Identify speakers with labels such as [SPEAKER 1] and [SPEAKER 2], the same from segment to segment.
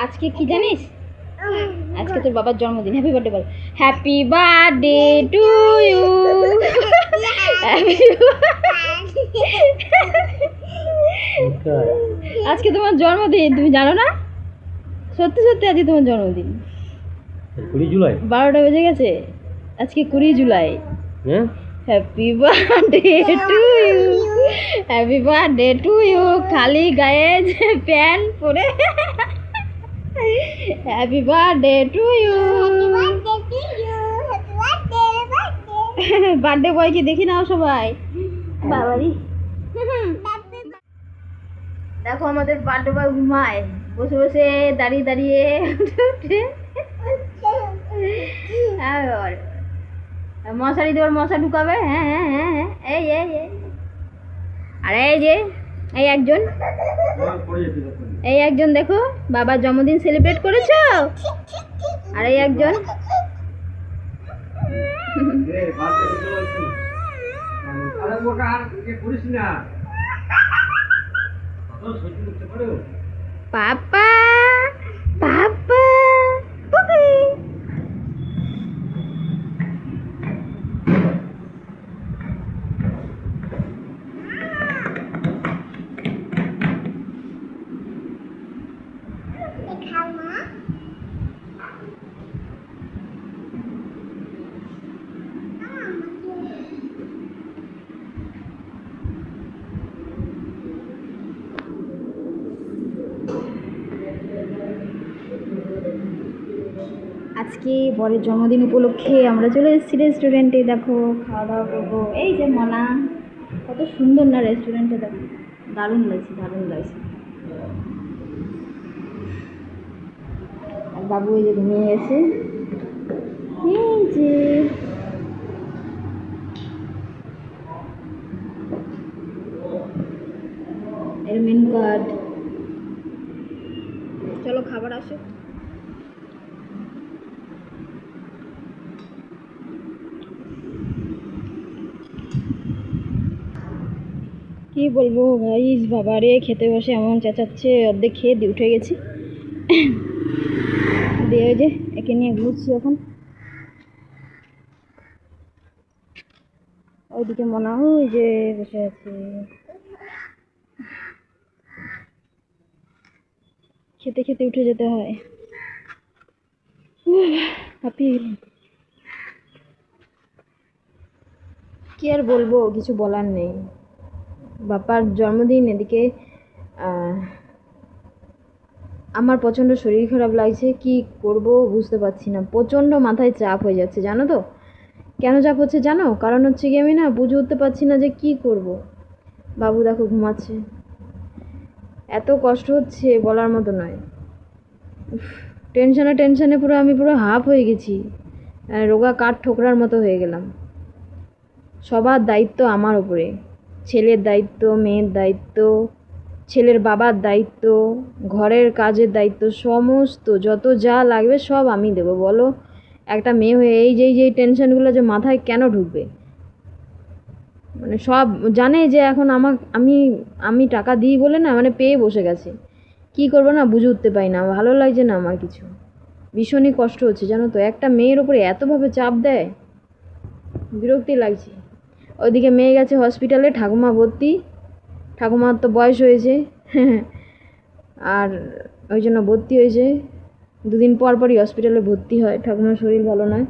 [SPEAKER 1] আজকে কি জানিস, আজকে তোর বাবার জন্মদিন। হ্যাপি বার্থডে বল। Happy birthday to you. আজকে তোমার জন্মদিন, তুমি জানো না? সত্যি সত্যি আজকে তোমার জন্মদিন।
[SPEAKER 2] 20 জুলাই
[SPEAKER 1] 12টা বেজে গেছে। আজকে 20 জুলাই।
[SPEAKER 2] হ্যাঁ,
[SPEAKER 1] happy birthday to you, happy birthday to you. খালি গায়ে প্যান্ট পরে happy birthday to you. Birthday বয়কে দেখি নাও সবাই। বাবারি, দেখো আমাদের বার্থডে বয় ঘুমায় বসে বসে, দাঁড়িয়ে দাঁড়িয়ে, উঠে উঠে। মশারি দেওয়ার মশা ঢুকাবে। হ্যাঁ হ্যাঁ হ্যাঁ হ্যাঁ, এই এই এই। আর এই যে এই একজন, এই একজন দেখো বাবার জন্মদিন সেলিব্রেট করেছো। আর এই একজন, পাপা পাপা পুপি। আজকে বরের জন্মদিন উপলক্ষে আমরা চলে এসেছি রেস্টুরেন্টে। দেখো খাওয়া দাওয়া করবো। এই যে মনা, কত সুন্দর না রেস্টুরেন্টে, দেখো দারুণ লাগছে, দারুণ লাগছে। আর বাবু এই যে ঘুমিয়ে গেছে। এই যে এর মেনু কার্ড। চলো খাবার আসো। কি বলবো গাইস, বাবা রে, খেতে বসে এমন চেঁচাচ্ছে, অর্ধেক খেয়ে দিয়ে উঠে গেছি। দিয়ে যে একে নিয়ে ঘুরছি এখন। ওইদিকে মনে হয় যে বসে আছে, খেতে খেতে উঠে যেতে হয়। হাঁপিয়ে গেলাম। কি আর বলবো, কিছু বলার নেই। বাবার জন্মদিন, এদিকে আমার প্রচণ্ড শরীর খারাপ লাগছে। কি করব বুঝতে পারছি না, প্রচণ্ড মাথায় চাপ হয়ে যাচ্ছে। জানো তো কেন চাপ হচ্ছে? জানো কারণ হচ্ছে কি, আমি না বুঝে উঠতে পারছি না যে কি করব। বাবু দেখো ঘুমাচ্ছে, এত কষ্ট হচ্ছে বলার মতো নয়। টেনশনে টেনশনে পুরো আমি পুরো হাফ হয়ে গেছি, রোগা কাঠ ঠোকরার মতো হয়ে গেলাম। সবার দায়িত্ব আমার উপরে, ছেলের দায়িত্ব, মেয়ের দায়িত্ব, ছেলের বাবার দায়িত্ব, ঘরের কাজের দায়িত্ব, সমস্ত যত যা লাগবে সব আমি দেবো। বলো একটা মেয়ে হয়ে এই যে টেনশনগুলো যে মাথায় কেন ঢুকবে? মানে সব জানে যে এখন আমি টাকা দিই বলে না, মানে পেয়ে বসে গেছে। কি করবো না বুঝে উঠতে পারি না, ভালো লাগছে না আমার কিছু, ভীষণই কষ্ট হচ্ছে জানো তো। একটা মেয়ের উপরে এতভাবে চাপ দেয়, বিরক্তি লাগছে। ওইদিকে মেয়ে গেছে হসপিটালে, ঠাকুমা ভর্তি। ঠাকুমার তো বয়স হয়েছে আর ওই জন্য ভর্তি হয়েছে। 2 দিন পর পরই হসপিটালে ভর্তি হয়, ঠাকুমার শরীর ভালো নয়।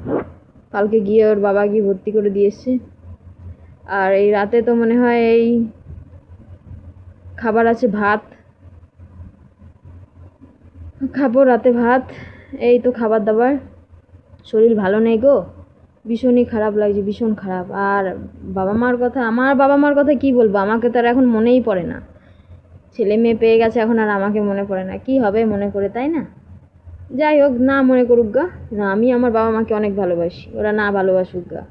[SPEAKER 1] কালকে গিয়ে ওর বাবা গিয়ে ভর্তি করে দিয়ে এসছে। আর এই রাতে তো মনে হয় এই খাবার আছে, ভাত খাবো, রাতে ভাত। এই তো খাবার দাবার, শরীর ভালো নেই গো, ভীষণই খারাপ লাগছে, ভীষণ খারাপ। আর বাবা মার কথা, আমার বাবা মার কথা কি বলবো, আমাকে তো আর এখন মনেই পড়ে না। ছেলে মেয়ে পেয়ে গেছে, এখন আর আমাকে মনে পড়ে না। কি হবে মনে করে, তাই না? যাই হোক, না মনে করুক গা, না আমি আমার বাবা মাকে অনেক ভালোবাসি, ওরা না ভালোবাসুক গা।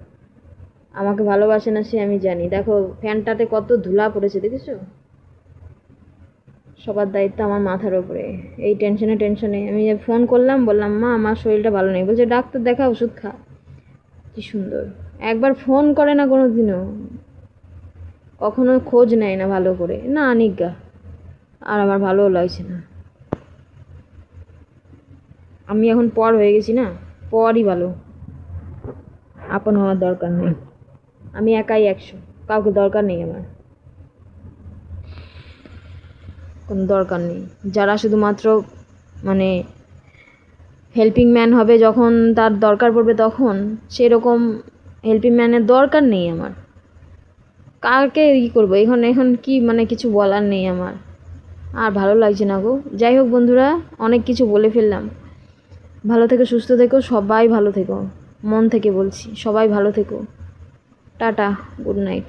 [SPEAKER 1] আমাকে ভালোবাসে না সে আমি জানি। দেখো ফ্যানটাতে কত ধুলা পড়েছে, দেখেছো? সবার দায়িত্ব আমার মাথার উপরে। এই টেনশনে টেনশনে আমি ফোন করলাম, বললাম মা আমার শরীরটা ভালো নেই, বলছে ডাক্তার দেখা, ওষুধ খা। কি সুন্দর, একবার ফোন করে না কোনো দিনও, কখনো খোঁজ নেয় না ভালো করে। না নিজ্ঞা, আর আমার ভালোও লাগছে না। আমি এখন পর হয়ে গেছি না, পরই ভালো। আপন হওয়ার দরকার নেই, আমি একাই 100, কাউকে দরকার নেই আমার, কোনো দরকার নেই। যারা শুধুমাত্র মানে হেল্পিং ম্যান হবে যখন তার দরকার পড়বে, তখন সেরকম হেল্পিং ম্যানের দরকার নেই আমার। কাকে ই করবো এখন, এখন কি মানে কিছু বলার নেই আমার, আর ভালো লাগছে না গো। যাই হোক বন্ধুরা, অনেক কিছু বলে ফেললাম। ভালো থেকো, সুস্থ থেকো, সবাই ভালো থেকো, মন থেকে বলছি, সবাই ভালো থেকো। Tata, good night.